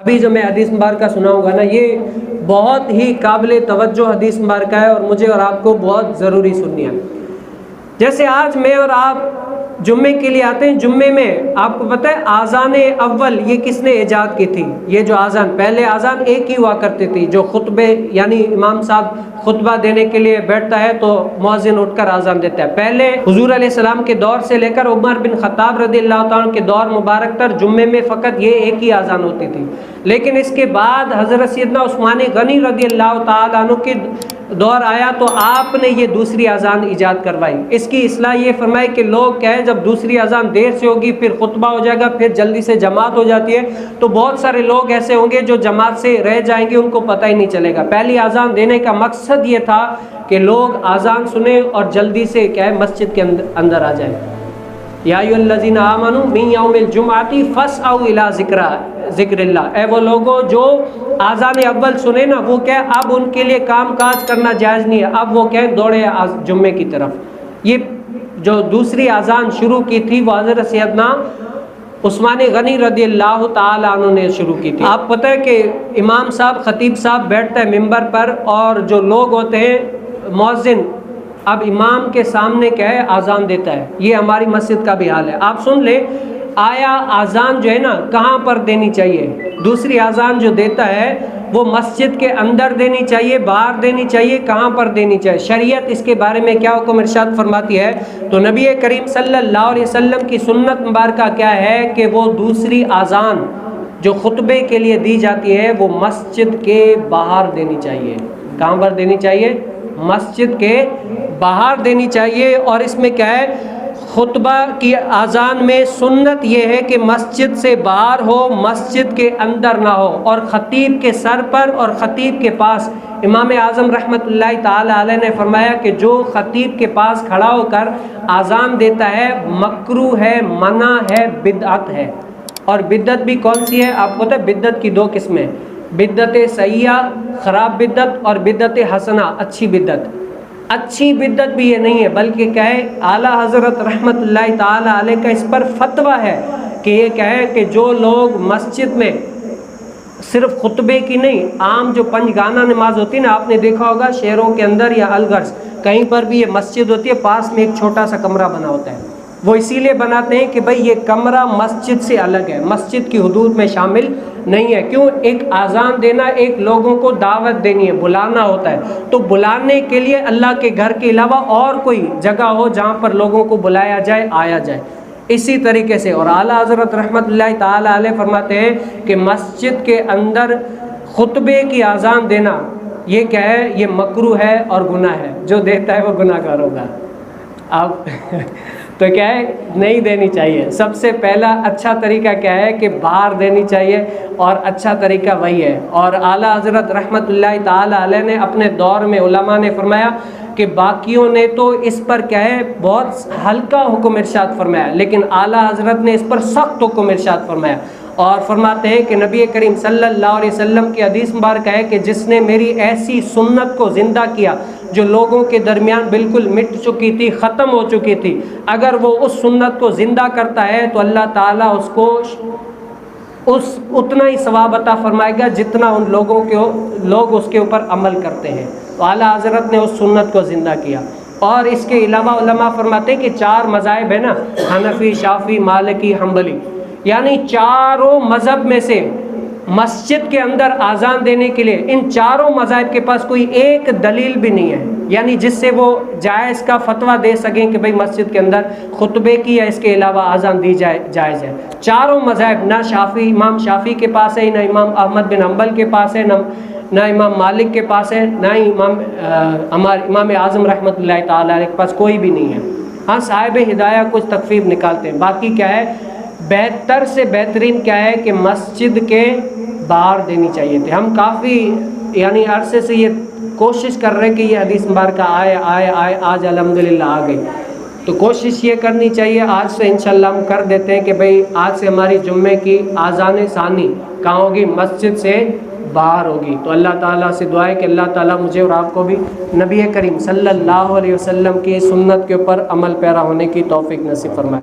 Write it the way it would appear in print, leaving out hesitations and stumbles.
ابھی جو میں حدیث مبارکہ سناؤں گا نا، یہ بہت ہی قابل توجہ حدیث مبارکہ ہے اور مجھے اور آپ کو بہت ضروری سننی ہے۔ جیسے آج میں اور آپ جمعے کے لیے آتے ہیں، جمعے میں آپ کو پتہ ہے آذان اول یہ کس نے ایجاد کی تھی؟ یہ جو آذان، پہلے آذان ایک ہی ہوا کرتی تھی، جو خطبے یعنی امام صاحب خطبہ دینے کے لیے بیٹھتا ہے تو مؤذن اٹھ کر آذان دیتا ہے۔ پہلے حضور علیہ السلام کے دور سے لے کر عمر بن خطاب رضی اللہ تعالیٰ عنہ کے دور مبارک تک جمعے میں فقط یہ ایک ہی آذان ہوتی تھی، لیکن اس کے بعد حضرت سیدنا عثمان غنی رضی اللہ تعالیٰ عنہ کے دور آیا تو آپ نے یہ دوسری اذان ایجاد کروائی۔ اس کی اصلاح یہ فرمائی کہ لوگ کیا ہے، جب دوسری اذان دیر سے ہوگی پھر خطبہ ہو جائے گا، پھر جلدی سے جماعت ہو جاتی ہے، تو بہت سارے لوگ ایسے ہوں گے جو جماعت سے رہ جائیں گے، ان کو پتہ ہی نہیں چلے گا۔ پہلی اذان دینے کا مقصد یہ تھا کہ لوگ اذان سنیں اور جلدی سے کیا ہے مسجد کے اندر آ جائیں۔ یا ایھا الذین آمنوا من یوم الجمعۃ فاسعوا الی ذکر اللہ، اے وہ لوگوں جو آذان اول سنے نا، وہ کیا اب ان کے لیے کام کاج کرنا جائز نہیں ہے، اب وہ کیا دوڑے جمعے کی طرف۔ یہ جو دوسری آذان شروع کی تھی وہ حضرت سیدنا عثمان غنی رضی اللہ تعالیٰ عنہ نے شروع کی تھی۔ آپ پتہ ہے کہ امام صاحب خطیب صاحب بیٹھتا ہے ممبر پر اور جو لوگ ہوتے ہیں مؤذن اب امام کے سامنے کیا ہے آذان دیتا ہے۔ یہ ہماری مسجد کا بھی حال ہے۔ آپ سن لیں، آیا آذان جو ہے نا کہاں پر دینی چاہیے؟ دوسری آذان جو دیتا ہے وہ مسجد کے اندر دینی چاہیے، باہر دینی چاہیے، کہاں پر دینی چاہیے؟ شریعت اس کے بارے میں کیا حکم ارشاد فرماتی ہے؟ تو نبی کریم صلی اللہ علیہ وسلم کی سنت مبارکہ کیا ہے کہ وہ دوسری آذان جو خطبے کے لیے دی جاتی ہے وہ مسجد کے باہر دینی چاہیے۔ کہاں پر دینی چاہیے؟ مسجد کے باہر دینی چاہیے۔ اور اس میں کیا ہے، خطبہ کی آذان میں سنت یہ ہے کہ مسجد سے باہر ہو، مسجد کے اندر نہ ہو، اور خطیب کے سر پر اور خطیب کے پاس امام اعظم رحمۃ اللہ تعالی علیہ نے فرمایا کہ جو خطیب کے پاس کھڑا ہو کر آذان دیتا ہے مکروہ ہے، منع ہے، بدعت ہے۔ اور بدعت بھی کون سی ہے آپ کو پتہ ہے؟ بدعت کی دو قسمیں، بدعت سیئہ خراب بدعت اور بدعت حسنہ اچھی بدعت۔ اچھی بدعت بھی یہ نہیں ہے بلکہ کیا ہے، اعلیٰ حضرت رحمت اللہ تعالی علیہ کا اس پر فتویٰ ہے کہ یہ کیا ہے کہ جو لوگ مسجد میں صرف خطبے کی نہیں، عام جو پنج گانا نماز ہوتی ہے نا، آپ نے دیکھا ہوگا شہروں کے اندر یا الغرض کہیں پر بھی یہ مسجد ہوتی ہے، پاس میں ایک چھوٹا سا کمرہ بنا ہوتا ہے۔ وہ اسی لیے بناتے ہیں کہ بھئی یہ کمرہ مسجد سے الگ ہے، مسجد کی حدود میں شامل نہیں ہے۔ کیوں؟ ایک آذان دینا، ایک لوگوں کو دعوت دینی ہے، بلانا ہوتا ہے، تو بلانے کے لیے اللہ کے گھر کے علاوہ اور کوئی جگہ ہو جہاں پر لوگوں کو بلایا جائے، آیا جائے۔ اسی طریقے سے اور اعلیٰ حضرت رحمت اللہ تعالی علیہ فرماتے ہیں کہ مسجد کے اندر خطبے کی آذان دینا یہ کیا ہے، یہ مکروہ ہے اور گناہ ہے، جو دیتا ہے وہ گناہ گار ہوگا۔ آپ تو کیا ہے، نہیں دینی چاہیے۔ سب سے پہلا اچھا طریقہ کیا ہے کہ باہر دینی چاہیے، اور اچھا طریقہ وہی ہے۔ اور اعلیٰ حضرت رحمت اللہ تعالی علیہ نے اپنے دور میں علماء نے فرمایا کہ باقیوں نے تو اس پر کیا ہے بہت ہلکا حکم ارشاد فرمایا، لیکن اعلیٰ حضرت نے اس پر سخت حکم ارشاد فرمایا، اور فرماتے ہیں کہ نبی کریم صلی اللہ علیہ وسلم کی حدیث مبارکہ ہے کہ جس نے میری ایسی سنت کو زندہ کیا جو لوگوں کے درمیان بالکل مٹ چکی تھی، ختم ہو چکی تھی، اگر وہ اس سنت کو زندہ کرتا ہے تو اللہ تعالیٰ اس کو اتنا ہی ثواب عطا فرمائے گا جتنا ان لوگ اس کے اوپر عمل کرتے ہیں۔ تو اعلیٰ حضرت نے اس سنت کو زندہ کیا۔ اور اس کے علاوہ علماء فرماتے ہیں کہ 4 مذاہب ہیں نا، حنفی، شافعی، مالکی، حنبلی، یعنی چاروں مذہب میں سے مسجد کے اندر آذان دینے کے لیے ان چاروں مذاہب کے پاس کوئی ایک دلیل بھی نہیں ہے، یعنی جس سے وہ جائز کا فتویٰ دے سکیں کہ بھئی مسجد کے اندر خطبے کی یا اس کے علاوہ آذان دی جائز ہے۔ چاروں مذاہب، نہ شافعی امام شافعی کے پاس ہے، نہ امام احمد بن حنبل کے پاس ہے، نہ امام مالک کے پاس ہے، نہ ہی امام اعظم رحمۃ اللہ تعالی علیہ کے پاس کوئی بھی نہیں ہے۔ ہاں صاحب ہدایہ کچھ تخفیف نکالتے ہیں، باقی کیا ہے بہتر سے بہترین کیا ہے کہ مسجد کے باہر دینی چاہیے تھے۔ ہم کافی یعنی عرصے سے یہ کوشش کر رہے ہیں کہ یہ حدیث مبارکہ آئے آج الحمدللہ آ گئی، تو کوشش یہ کرنی چاہیے آج سے انشاءاللہ ہم کر دیتے ہیں کہ بھئی آج سے ہماری جمعے کی آذان ثانی کہاں ہوگی؟ مسجد سے باہر ہوگی۔ تو اللہ تعالیٰ سے دعا ہے کہ اللہ تعالیٰ مجھے اور آپ کو بھی نبی کریم صلی اللہ علیہ وسلم کی سنت کے اوپر عمل پیرا ہونے کی توفیق نصیب فرمائے۔